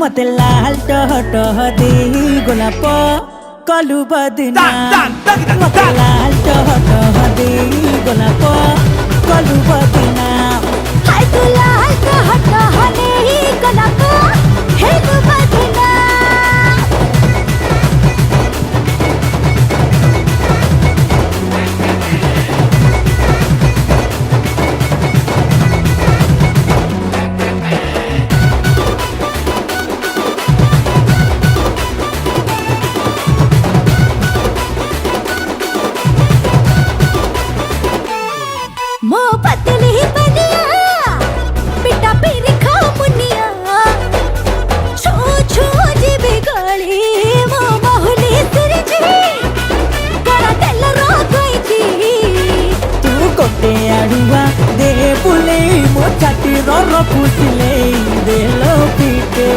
मते लाल टह टह दे गोलाप कलु बदना मते लाल टह टह दे गोलाप कलु बदना हाय तू लाल टह टह दे गोलाप हेलु बदना मो पतली बनिया बेटा पीर खा मुनिया छो छो जी बिगड़ी मो बहुली सिरजी करा तेल रो गई थी तू कोटे आड़ुआ दे बुले मो छाती रो फुसले दे लो पीटे।